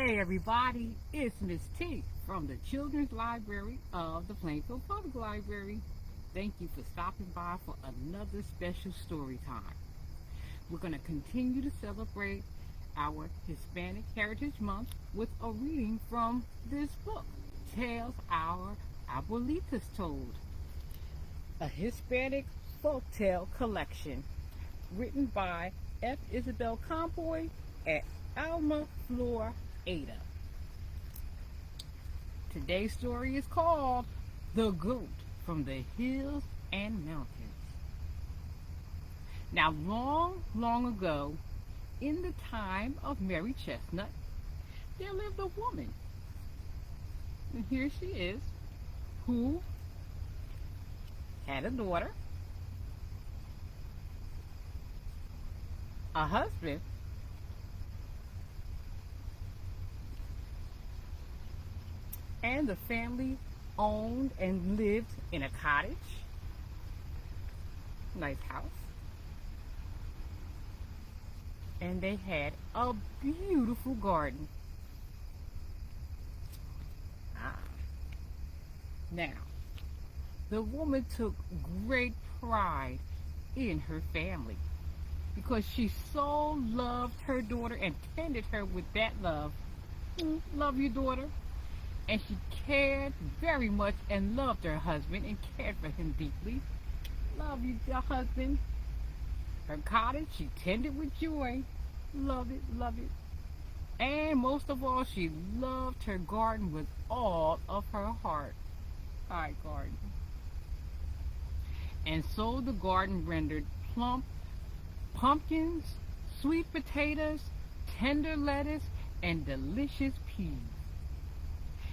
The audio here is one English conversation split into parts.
Hey everybody, it's Miss T from the Children's Library of the Plainfield Public Library. Thank you for stopping by for another special story time. We're going to continue to celebrate our Hispanic Heritage Month with a reading from this book, Tales Our Abuelitas Told, a Hispanic Folktale collection written by Isabel Campoy and Alma, Flor, Ada. Today's story is called The Goat from the Hills and Mountains. Now, long ago, in the time of Mary Chestnut, there lived a woman. And here she is, who had a daughter, a husband, and the family owned and lived in a cottage, nice house, and they had a beautiful garden. Now, the woman took great pride in her family because she so loved her daughter and tended her with that love. Love your daughter. And she cared very much and loved her husband and cared for him deeply. Love you, your husband. Her cottage she tended with joy. Love it, love it. And most of all, she loved her garden with all of her heart. Hi, garden. And so the garden rendered plump pumpkins, sweet potatoes, tender lettuce, and delicious peas.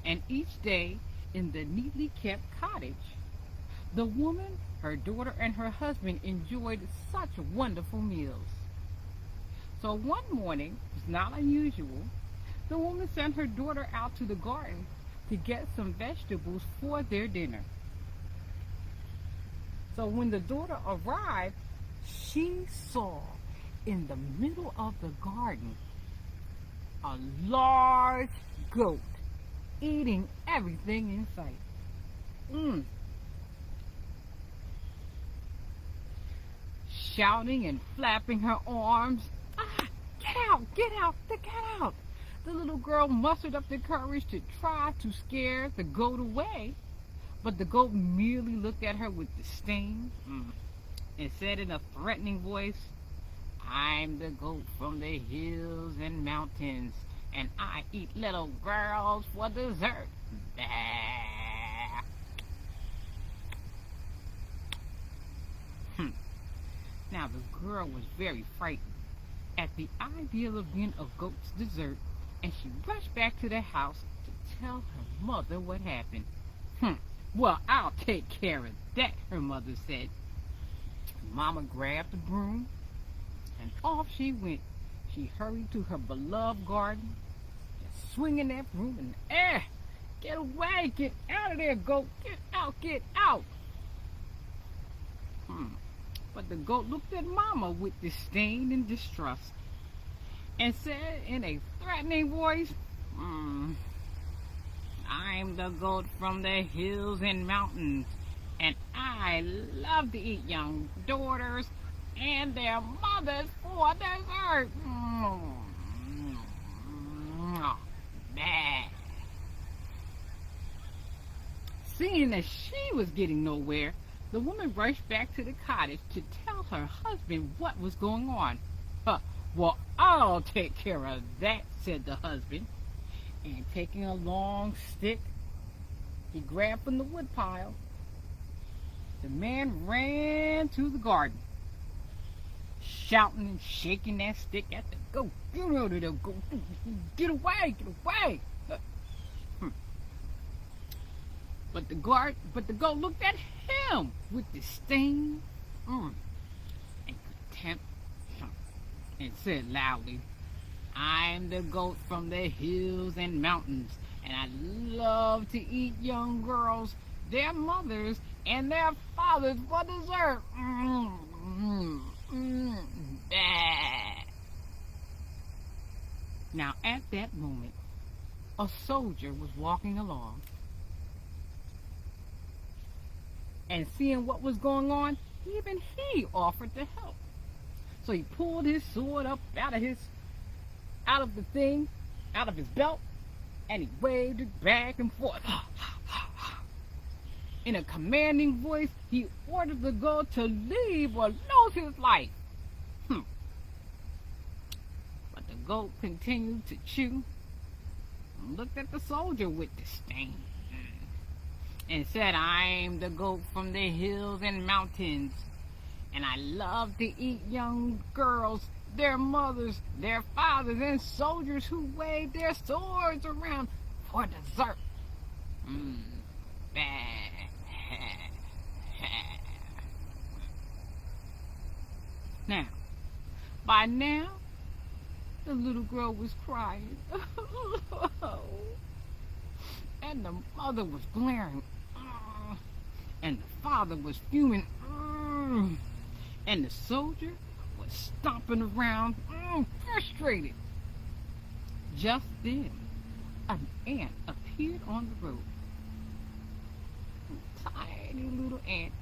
And each day in the neatly kept cottage, the woman, her daughter, and her husband enjoyed such wonderful meals. So one morning, it's not unusual, the woman sent her daughter out to the garden to get some vegetables for their dinner. So when the daughter arrived, she saw in the middle of the garden a large goat eating everything in sight. Shouting and flapping her arms. Get out, get out, get out. The little girl mustered up the courage to try to scare the goat away, but the goat merely looked at her with disdain and said in a threatening voice, "I'm the goat from the hills and mountains, and I eat little girls for dessert." Now the girl was very frightened at the idea of being a goat's dessert, and she rushed back to the house to tell her mother what happened. Well, I'll take care of that, her mother said. Mama grabbed the broom, and off she went. She hurried to her beloved garden, just swinging that broom in the air. Get away, get out of there, goat, get out, get out. But the goat looked at Mama with disdain and distrust and said in a threatening voice, "I'm the goat from the hills and mountains, and I love to eat young daughters and their mothers for dessert." Seeing that she was getting nowhere, the woman rushed back to the cottage to tell her husband what was going on. Well, I'll take care of that, said the husband. And taking a long stick, he grabbed from the woodpile. The man ran to the garden, shouting and shaking that stick at the goat. "Get out of there, goat. Get away, get away." But the goat looked at him with disdain and contempt and said loudly, "I'm the goat from the hills and mountains, and I love to eat young girls, their mothers, and their fathers for dessert." Now at that moment, a soldier was walking along, and seeing what was going on, even he offered to help. So he pulled his sword up out of his belt, and he waved it back and forth. In a commanding voice, he ordered the goat to leave or lose his life. But the goat continued to chew and looked at the soldier with disdain and said, "I'm the goat from the hills and mountains, and I love to eat young girls, their mothers, their fathers, and soldiers who wave their swords around for dessert." Now, by now, the little girl was crying, and the mother was glaring, and the father was fuming, and the soldier was stomping around, frustrated. Just then, an ant appeared on the road. A tiny little ant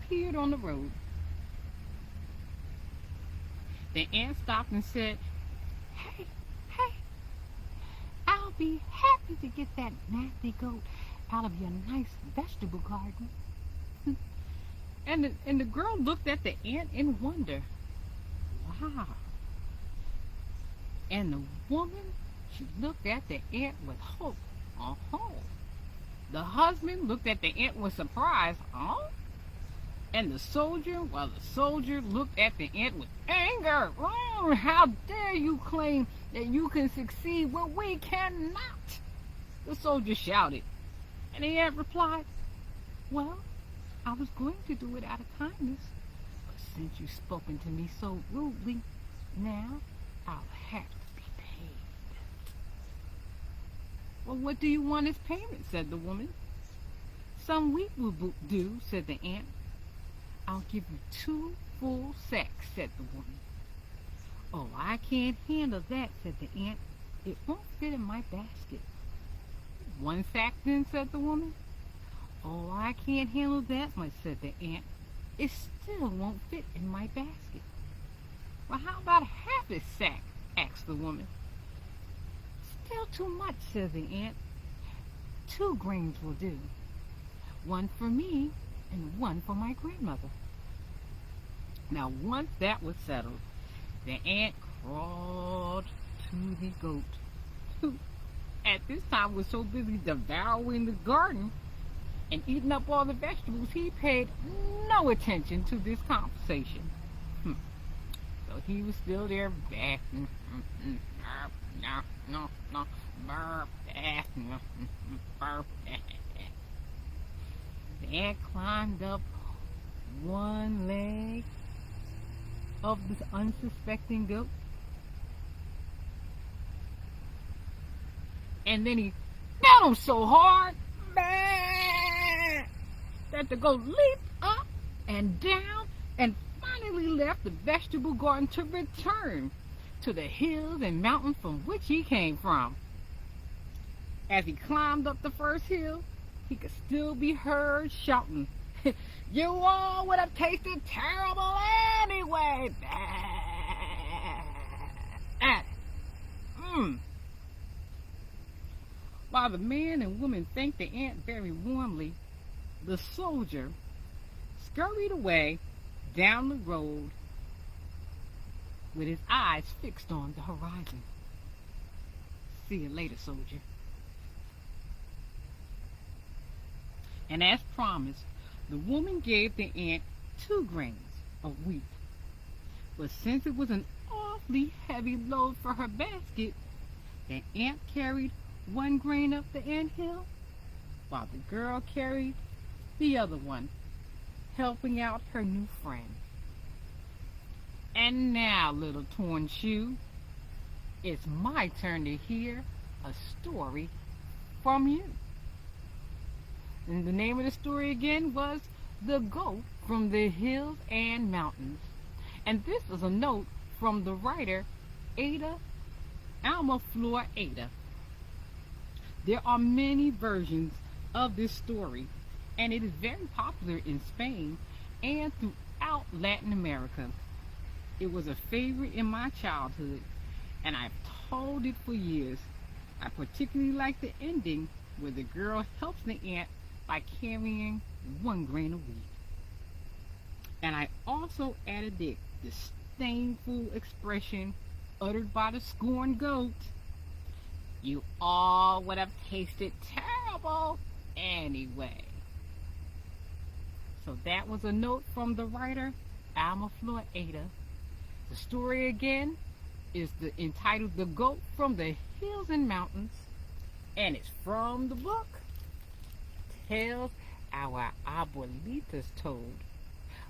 appeared on the road. The ant stopped and said, Hey, I'll be happy to get that nasty goat out of your nice vegetable garden." And the girl looked at the ant in wonder. Wow. And the woman, she looked at the ant with hope. The husband looked at the ant with surprise. And the soldier looked at the ant with anger. How dare you claim that you can succeed where we cannot? The soldier shouted. And the ant replied, "Well, I was going to do it out of kindness, but since you've spoken to me so rudely, now I'll have to be paid." "Well, what do you want as payment?" said the woman. "Some wheat will do," said the ant. "I'll give you 2 full sacks," said the woman. "Oh, I can't handle that," said the ant. "It won't fit in my basket." "1 sack then," said the woman. "Oh, I can't handle that much," said the ant. "It still won't fit in my basket." "Well, how about half a sack?" asked the woman. "Still too much," said the ant. 2 grains will do. 1 for me and 1 for my grandmother." Now, once that was settled, the ant crawled to the goat, who at this time was so busy devouring the garden and eating up all the vegetables, he paid no attention to this conversation. So he was still there backing. The ant climbed up one leg of this unsuspecting goat, and then he bit him so hard that the goat leaped up and down and finally left the vegetable garden to return to the hills and mountains from which he came from. As he climbed up the first hill, he could still be heard shouting, "You all would have tasted terrible anyway." While the man and woman thanked the ant very warmly, the soldier scurried away down the road with his eyes fixed on the horizon. "See you later, soldier." And as promised, the woman gave the ant 2 grains of wheat. But since it was an awfully heavy load for her basket, the ant carried 1 grain up the anthill, while the girl carried the other one, helping out her new friend. And now, little torn shoe, it's my turn to hear a story from you. And the name of the story again was The Goat from the Hills and Mountains. And this is a note from the writer Ada Alma, Flor, Ada. There are many versions of this story, and it is very popular in Spain and throughout Latin America. It was a favorite in my childhood, and I've told it for years. I particularly like the ending where the girl helps the ant by carrying 1 grain of wheat. And I also added the disdainful expression uttered by the scorned goat. You all would have tasted terrible anyway. So that was a note from the writer, Alma, Flor, Ada. The story again is entitled The Goat from the Hills and Mountains, and it's from the book Tales Our Abuelitas Told,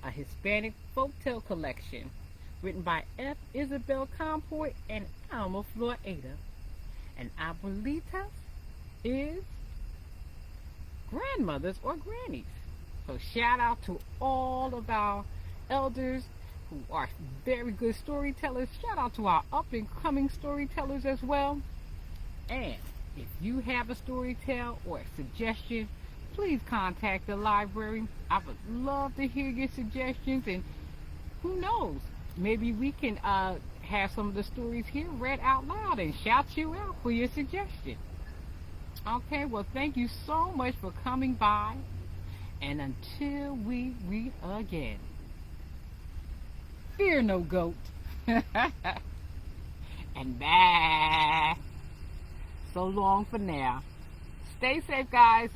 a Hispanic folktale collection written by Isabel, Campoy, and Alma, Flor, Ada. And Abuelitas is grandmothers or grannies. So shout out to all of our elders who are very good storytellers. Shout out to our up and coming storytellers as well. And if you have a story tell or a suggestion, please contact the library. I would love to hear your suggestions, and who knows, maybe we can have some of the stories here read out loud and shout you out for your suggestion. Okay, well, thank you so much for coming by, and until we meet again, fear no goat. And bye. So long for now. Stay safe, guys.